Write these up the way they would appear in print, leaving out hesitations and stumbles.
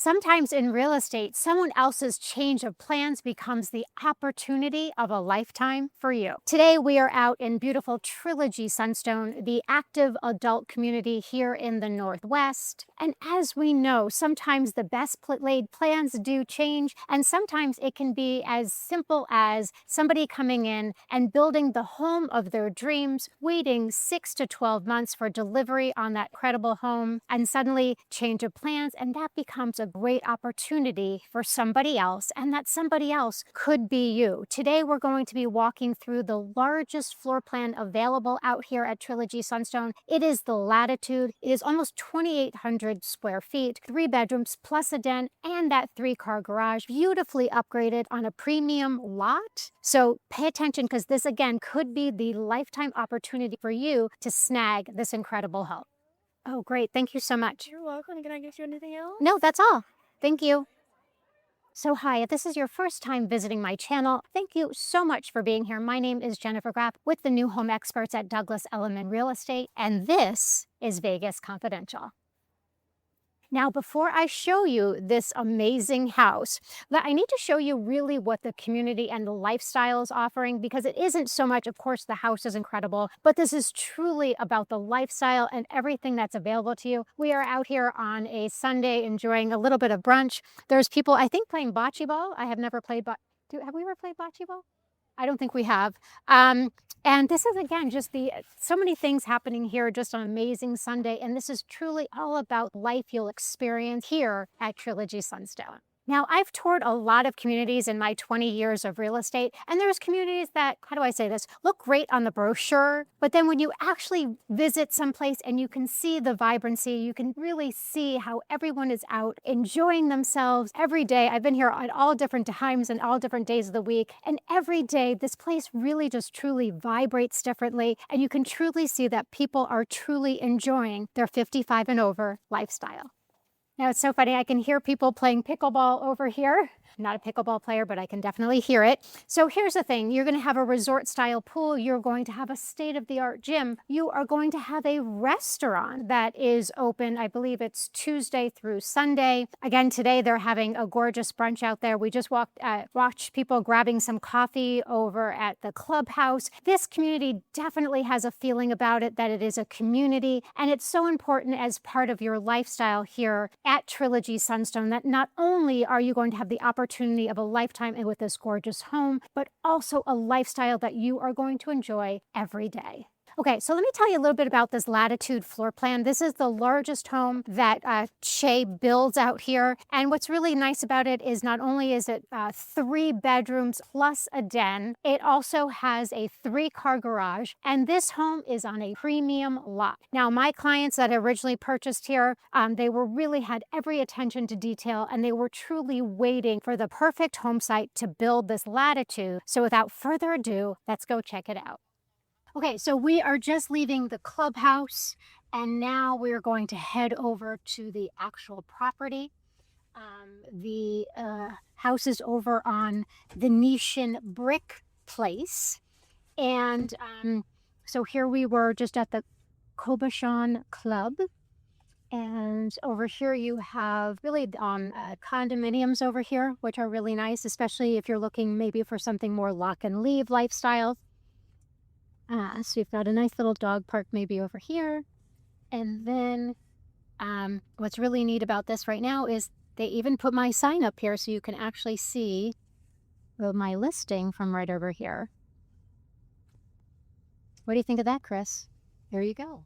Sometimes in real estate, someone else's change of plans becomes the opportunity of a lifetime for you. Today, we are out in beautiful Trilogy Sunstone, the active adult community here in the Northwest. And as we know, sometimes the best laid plans do change, and sometimes it can be as simple as somebody coming in and building the home of their dreams, waiting 6 to 12 months for delivery on that credible home, and suddenly change of plans, and that becomes a great opportunity for somebody else, and that somebody else could be you. Today, we're going to be walking through the largest floor plan available out here at Trilogy Sunstone. It is the Latitude. It is almost 2,800 square feet, 3 bedrooms plus a den, and that 3-car garage, beautifully upgraded on a premium lot. So pay attention, because this again could be the lifetime opportunity for you to snag this incredible home. Oh, great. Thank you so much. You're welcome. Can I get you anything else? No, that's all. Thank you. So hi, if this is your first time visiting my channel, thank you so much for being here. My name is Jennifer Grapp with the new home experts at Douglas Elliman Real Estate, and this is Vegas Confidential. Now, before I show you this amazing house, I need to show you really what the community and the lifestyle is offering, because it isn't so much, of course, the house is incredible, but this is truly about the lifestyle and everything that's available to you. We are out here on a Sunday enjoying a little bit of brunch. There's people, I think, playing bocce ball. I have never played, have we ever played bocce ball? I don't think we have. And this is, again, just so many things happening here, just an amazing Sunday. And this is truly all about life you'll experience here at Trilogy Sunstone. Now, I've toured a lot of communities in my 20 years of real estate, and there's communities that, how do I say this, look great on the brochure, but then when you actually visit someplace and you can see the vibrancy, you can really see how everyone is out enjoying themselves every day. I've been here at all different times and all different days of the week, and every day this place really just truly vibrates differently, and you can truly see that people are truly enjoying their 55 and over lifestyle. Now, it's so funny. I can hear people playing pickleball over here. I'm not a pickleball player, but I can definitely hear it. So here's the thing. You're going to have a resort-style pool. You're going to have a state-of-the-art gym. You are going to have a restaurant that is open. I believe it's Tuesday through Sunday. Again, today they're having a gorgeous brunch out there. We just watched people grabbing some coffee over at the clubhouse. This community definitely has a feeling about it that it is a community, and it's so important as part of your lifestyle here at Trilogy Sunstone that not only are you going to have the opportunity of a lifetime with this gorgeous home, but also a lifestyle that you are going to enjoy every day. Okay, so let me tell you a little bit about this Latitude floor plan. This is the largest home that Shay builds out here. And what's really nice about it is not only is it 3 bedrooms plus a den, it also has a 3-car garage. And this home is on a premium lot. Now, my clients that originally purchased here, they really had every attention to detail, and they were truly waiting for the perfect home site to build this Latitude. So without further ado, let's go check it out. Okay, so we are just leaving the clubhouse, and now we're going to head over to the actual property. The house is over on Venetian Brick Place. And so here we were just at the Cobichon Club. And over here you have really condominiums over here, which are really nice, especially if you're looking maybe for something more lock and leave lifestyle. So you've got a nice little dog park maybe over here. And then what's really neat about this right now is they even put my sign up here so you can actually see my listing from right over here. What do you think of that, Chris? There you go.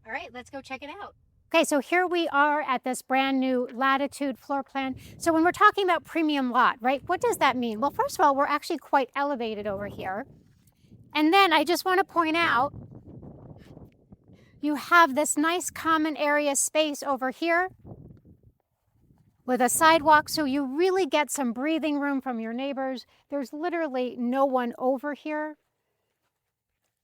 All right, let's go check it out. Okay, so here we are at this brand new Latitude floor plan. So when we're talking about premium lot, right, what does that mean? Well, first of all, we're actually quite elevated over here. And then I just want to point out, you have this nice common area space over here with a sidewalk, so you really get some breathing room from your neighbors. There's literally no one over here.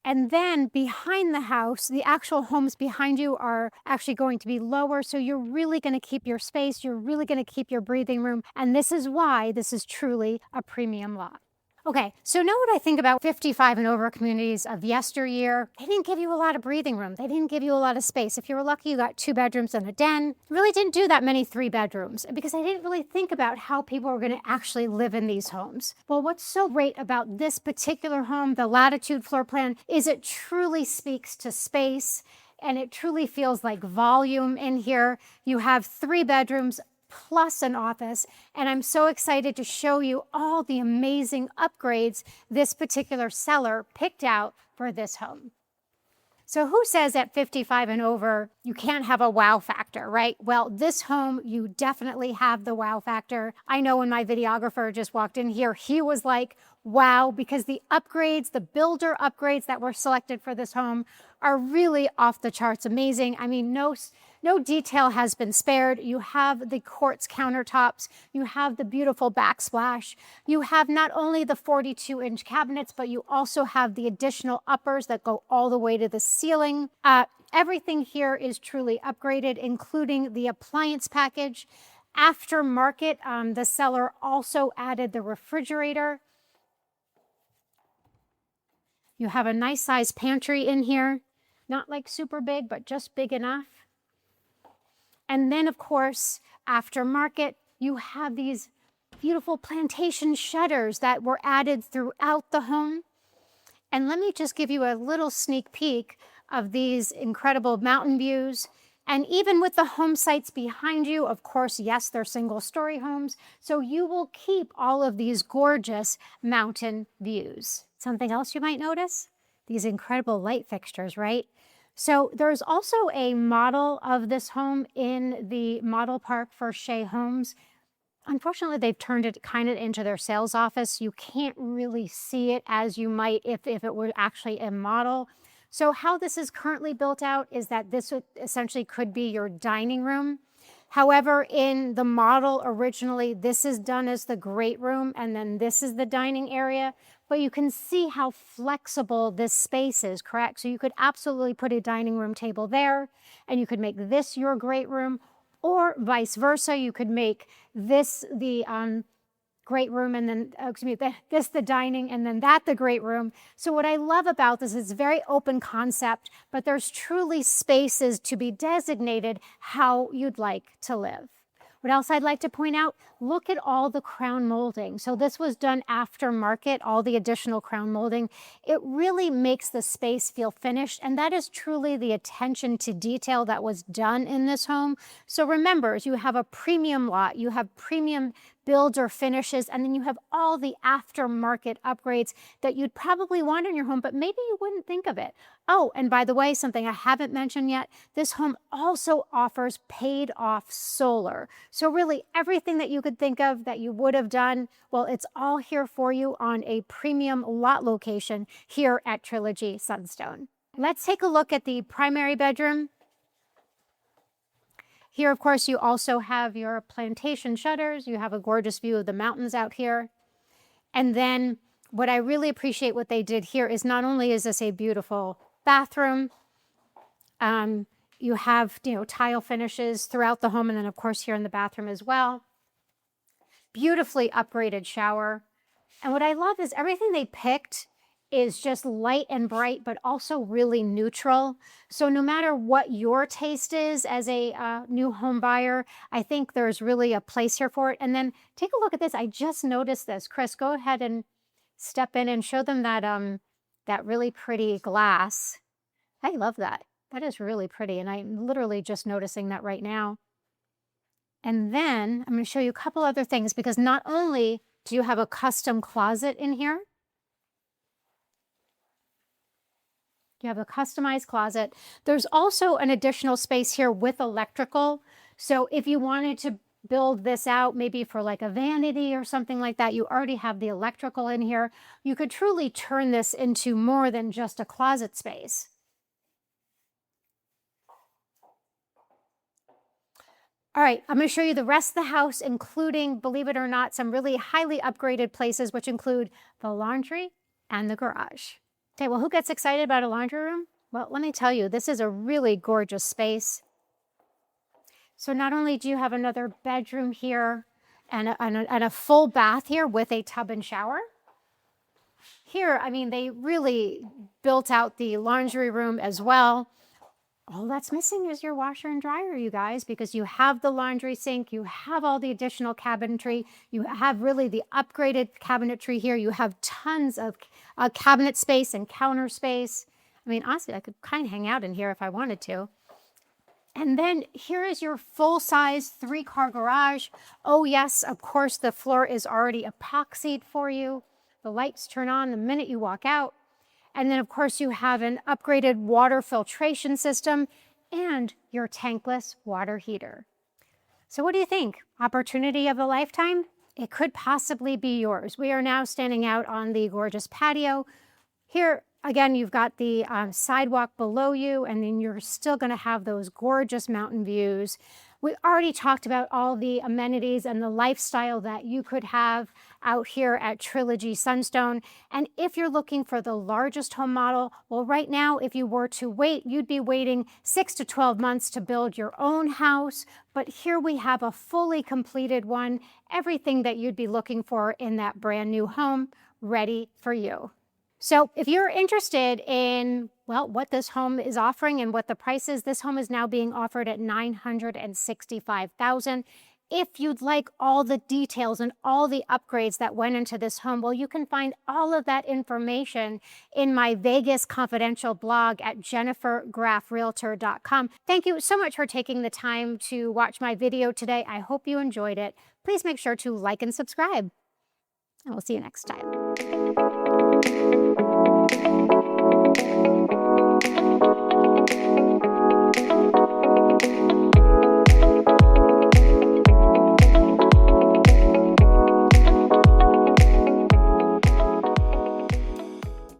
And then behind the house, the actual homes behind you are actually going to be lower, so you're really going to keep your space, you're really going to keep your breathing room, and this is why this is truly a premium lot. Okay, so know what I think about 55 and over communities of yesteryear. They didn't give you a lot of breathing room. They didn't give you a lot of space. If you were lucky, you got 2 bedrooms and a den. Really didn't do that many 3 bedrooms because I didn't really think about how people were going to actually live in these homes. Well, what's so great about this particular home, the Latitude floor plan, is it truly speaks to space and it truly feels like volume in here. You have 3 bedrooms plus an office, and I'm so excited to show you all the amazing upgrades this particular seller picked out for this home. So who says at 55 and over, you can't have a wow factor, right? Well, this home, you definitely have the wow factor. I know when my videographer just walked in here, he was like, wow, because the upgrades, the builder upgrades that were selected for this home are really off the charts amazing. I mean, no detail has been spared. You have the quartz countertops. You have the beautiful backsplash. You have not only the 42-inch cabinets, but you also have the additional uppers that go all the way to the ceiling. Everything here is truly upgraded, including the appliance package. Aftermarket, the seller also added the refrigerator. You have a nice size pantry in here. Not like super big, but just big enough. And then, of course, aftermarket, you have these beautiful plantation shutters that were added throughout the home. And let me just give you a little sneak peek of these incredible mountain views. And even with the home sites behind you, of course, yes, they're single-story homes, so you will keep all of these gorgeous mountain views. Something else you might notice? These incredible light fixtures, right? So there's also a model of this home in the model park for Shea Homes. Unfortunately, they've turned it kind of into their sales office. You can't really see it as you might if it were actually a model. So how this is currently built out is that this essentially could be your dining room. However, in the model originally, this is done as the great room, and then this is the dining area. But you can see how flexible this space is, correct? So you could absolutely put a dining room table there, and you could make this your great room, or vice versa. You could make this the great room, and then, this the dining, and then that the great room. So what I love about this is it's a very open concept, but there's truly spaces to be designated how you'd like to live. What else I'd like to point out, look at all the crown molding. So this was done aftermarket, all the additional crown molding. It really makes the space feel finished, and that is truly the attention to detail that was done in this home. So remember, you have a premium lot, you have premium builder finishes, and then you have all the aftermarket upgrades that you'd probably want in your home, but maybe you wouldn't think of it. Oh, and by the way, something I haven't mentioned yet, this home also offers paid off solar. So really everything that you could think of that you would have done, well, it's all here for you on a premium lot location here at Trilogy Sunstone. Let's take a look at the primary bedroom. Here, of course, you also have your plantation shutters. You have a gorgeous view of the mountains out here. And then what I really appreciate what they did here is not only is this a beautiful bathroom, you have, tile finishes throughout the home, and then of course here in the bathroom as well. Beautifully upgraded shower. And what I love is everything they picked is just light and bright, but also really neutral. So no matter what your taste is as a new home buyer, I think there's really a place here for it. And then take a look at this. I just noticed this. Chris, go ahead and step in and show them that, that really pretty glass. I love that. That is really pretty. And I'm literally just noticing that right now. And then I'm going to show you a couple other things, because not only do you have a custom closet in here, you have a customized closet. There's also an additional space here with electrical. So if you wanted to build this out, maybe for like a vanity or something like that, you already have the electrical in here. You could truly turn this into more than just a closet space. All right, I'm going to show you the rest of the house, including, believe it or not, some really highly upgraded places, which include the laundry and the garage. Okay, well, who gets excited about a laundry room? Well, let me tell you, this is a really gorgeous space. So not only do you have another bedroom here and a full bath here with a tub and shower, Here, I mean, they really built out the laundry room as well. All that's missing is your washer and dryer, you guys, because you have the laundry sink, you have all the additional cabinetry, you have really the upgraded cabinetry here. You have tons of cabinet space and counter space. I mean, honestly, I could kind of hang out in here if I wanted to. And then here is your full-size 3-car garage. Oh yes, of course, the floor is already epoxied for you. The lights turn on the minute you walk out. And then, of course, you have an upgraded water filtration system and your tankless water heater. So what do you think? Opportunity of a lifetime? It could possibly be yours. We are now standing out on the gorgeous patio. Here, again, you've got the sidewalk below you, and then you're still going to have those gorgeous mountain views. We already talked about all the amenities and the lifestyle that you could have out here at Trilogy Sunstone. And if you're looking for the largest home model, well, right now, if you were to wait, you'd be waiting 6 to 12 months to build your own house. But here we have a fully completed one, everything that you'd be looking for in that brand new home, ready for you. So if you're interested in, well, what this home is offering and what the price is, this home is now being offered at $965,000. If you'd like all the details and all the upgrades that went into this home, well, you can find all of that information in my Vegas Confidential blog at jennifergraffrealtor.com. Thank you so much for taking the time to watch my video today. I hope you enjoyed it. Please make sure to like and subscribe, and we'll see you next time.